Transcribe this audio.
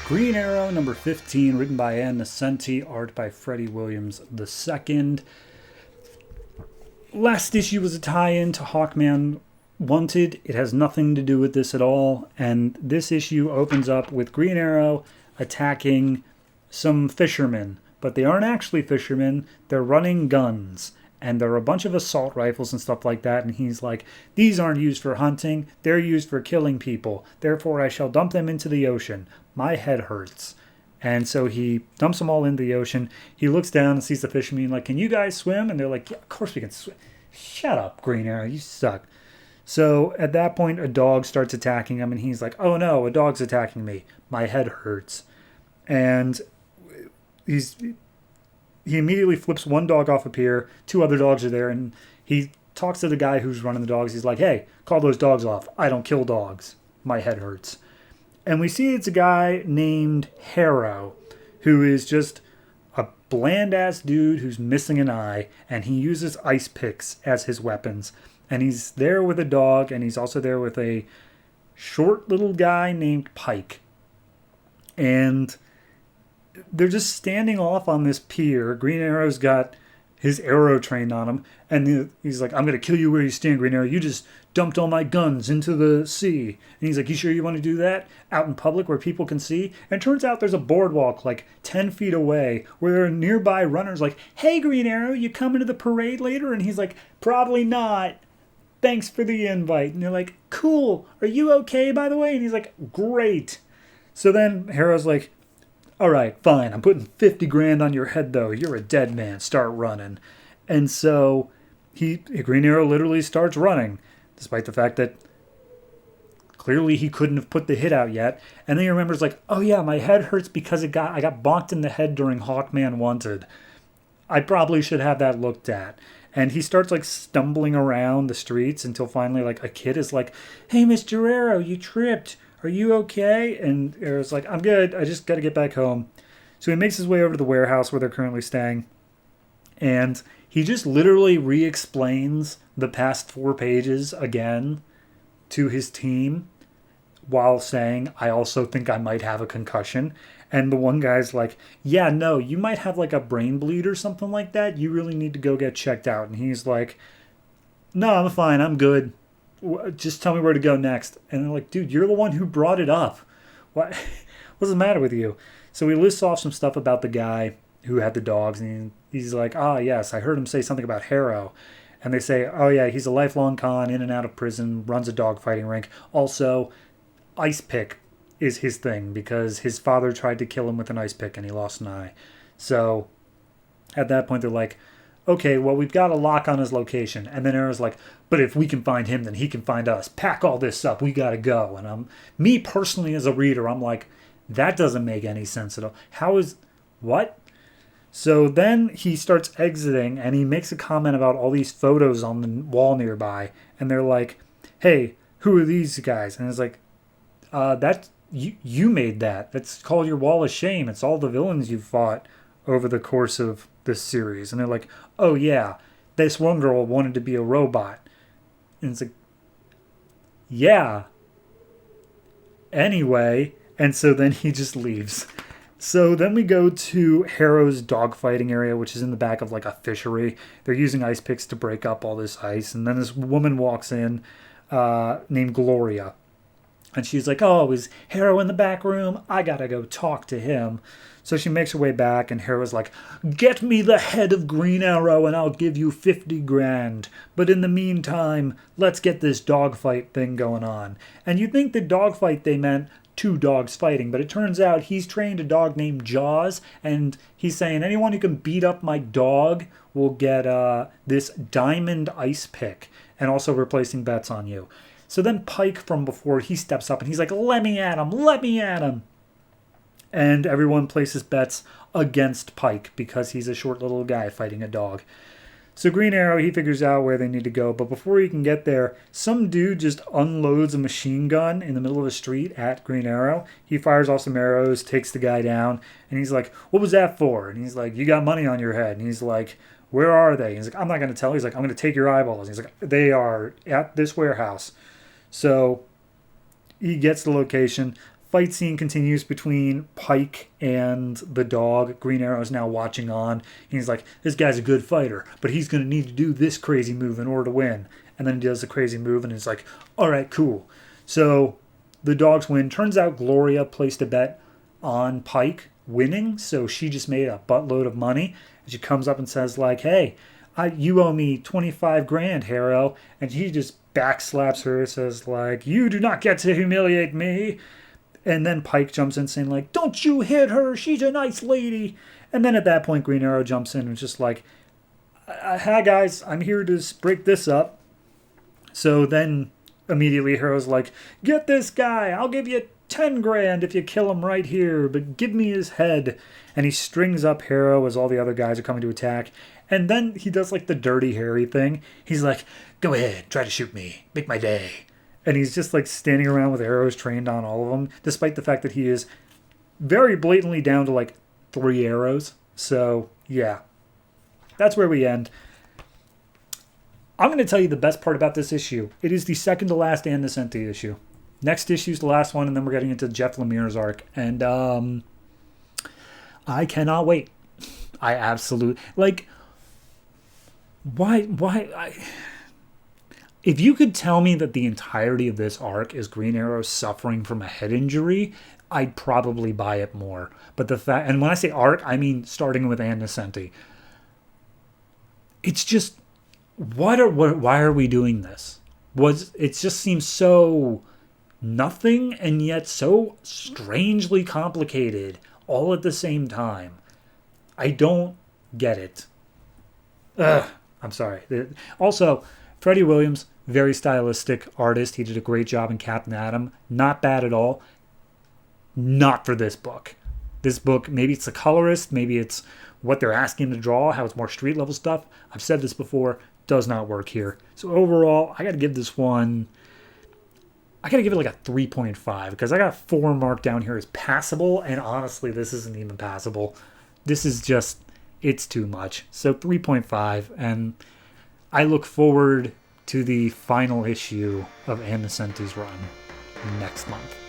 Green Arrow number 15, written by Ann Nesenti, art by Freddie Williams II. Last issue was a tie-in to Hawkman Wanted. It has nothing to do with this at all, and this issue opens up with Green Arrow attacking some fishermen, but they aren't actually fishermen, they're running guns. And there are a bunch of assault rifles and stuff like that, and he's like, these aren't used for hunting, they're used for killing people. Therefore, I shall dump them into the ocean. My head hurts. And so he dumps them all into the ocean. He looks down and sees the fishermen, like, can you guys swim? And they're like, yeah, of course we can swim. Shut up, Green Arrow, you suck. So at that point, a dog starts attacking him, and he's like, oh no, a dog's attacking me. My head hurts. And he immediately flips one dog off a pier. Two other dogs are there, and he talks to the guy who's running the dogs. He's like, hey, call those dogs off. I don't kill dogs. My head hurts. And we see it's a guy named Harrow, who is just a bland-ass dude who's missing an eye, and he uses ice picks as his weapons. And he's there with a dog, and he's also there with a short little guy named Pike. And they're just standing off on this pier. Green Arrow's got his arrow trained on him, and he's like, I'm going to kill you where you stand, Green Arrow. You just dumped all my guns into the sea. And he's like, you sure you want to do that? Out in public where people can see? And it turns out there's a boardwalk like 10 feet away where there are nearby runners like, hey, Green Arrow, you coming to the parade later? And he's like, probably not. Thanks for the invite. And they're like, cool. Are you okay, by the way? And he's like, great. So then Harrow's like, all right, fine. I'm putting 50 grand on your head, though. You're a dead man. Start running. And so Green Arrow literally starts running, despite the fact that clearly he couldn't have put the hit out yet. And then he remembers, like, oh yeah, my head hurts because I got bonked in the head during Hawkman Wanted. I probably should have that looked at. And he starts like stumbling around the streets until finally like a kid is like, hey, Mr. Arrow, you tripped. Are you okay? And Arrow's like, I'm good. I just got to get back home. So he makes his way over to the warehouse where they're currently staying. And he just literally re-explains the past 4 pages again to his team while saying, I also think I might have a concussion. And the one guy's like, yeah, no, you might have like a brain bleed or something like that. You really need to go get checked out. And he's like, no, I'm fine. I'm good. Just tell me where to go next. And they're like, dude, you're the one who brought it up. What? What's the matter with you? So he lists off some stuff about the guy who had the dogs. And he's like, yes, I heard him say something about Harrow. And they say, oh, yeah, he's a lifelong con, in and out of prison, runs a dogfighting rink. Also, ice pick is his thing because his father tried to kill him with an ice pick and he lost an eye. So at that point, they're like, okay, well, we've got a lock on his location. And then Arrow's like, but if we can find him, then he can find us. Pack all this up. We got to go. And me personally as a reader, I'm like, that doesn't make any sense at all. What? So then he starts exiting and he makes a comment about all these photos on the wall nearby. And they're like, hey, who are these guys? And it's like, that's, you made that. That's called your wall of shame. It's all the villains you've fought over the course of this series. And they're like, oh yeah, this one girl wanted to be a robot. And it's like, yeah. Anyway, and so then he just leaves. So then we go to Harrow's dogfighting area, which is in the back of like a fishery. They're using ice picks to break up all this ice. And then this woman walks in named Gloria. And she's like, oh, is Harrow in the back room? I gotta go talk to him. So she makes her way back, and Harrow's like, get me the head of Green Arrow, and I'll give you 50 grand. But in the meantime, let's get this dogfight thing going on. And you'd think the dogfight they meant 2 dogs fighting, but it turns out he's trained a dog named Jaws, and he's saying anyone who can beat up my dog will get this diamond ice pick, and also we're placing bets on you. So then Pike from before, he steps up and he's like, let me at him. And everyone places bets against Pike because he's a short little guy fighting a dog. So Green Arrow, he figures out where they need to go. But before he can get there, some dude just unloads a machine gun in the middle of the street at Green Arrow. He fires off some arrows, takes the guy down. And he's like, what was that for? And he's like, you got money on your head. And he's like, where are they? And he's like, I'm not going to tell. He's like, I'm going to take your eyeballs. And he's like, they are at this warehouse. So he gets the location, fight scene continues between Pike and the dog. Green Arrow is now watching on. He's like, this guy's a good fighter, but he's going to need to do this crazy move in order to win. And then he does the crazy move, and he's like, all right, cool. So the dogs win. Turns out Gloria placed a bet on Pike winning, so she just made a buttload of money. And she comes up and says, like, hey, you owe me 25 grand, Harrow. And he just backslaps her, says, like, you do not get to humiliate me. And then Pike jumps in saying, like, don't you hit her, she's a nice lady. And then at that point, Green Arrow jumps in and is just like, hi guys, I'm here to break this up. So then immediately Harrow's like, get this guy, I'll give you 10 grand if you kill him right here, but give me his head. And he strings up Harrow as all the other guys are coming to attack. And then he does like the Dirty Harry thing. He's like, go ahead, try to shoot me, make my day. And he's just like standing around with arrows trained on all of them, despite the fact that he is very blatantly down to like 3 arrows. So yeah, that's where we end. I'm going to tell you the best part about this issue. It is the second to last Ann Nocenti issue. Next issue is the last one, and then we're getting into Jeff Lemire's arc. And I cannot wait. I absolutely... Like, why... If you could tell me that the entirety of this arc is Green Arrow suffering from a head injury, I'd probably buy it more. But the fact... And when I say arc, I mean starting with Ann Nocenti. It's just... why are we doing this? It just seems so nothing and yet so strangely complicated all at the same time. I don't get it. Ugh, I'm sorry. Also, Freddie Williams, very stylistic artist. He did a great job in Captain Atom. Not bad at all. Not for this book. This book, maybe it's the colorist, maybe it's what they're asking to draw, how it's more street level stuff. I've said this before. Does not work here. So overall, I got to give this one, I got to give it like a 3.5 because I got 4 marked down here as passable, and honestly, this isn't even passable. This is just, it's too much. So 3.5, and I look forward to the final issue of Ann Nocenti's run next month.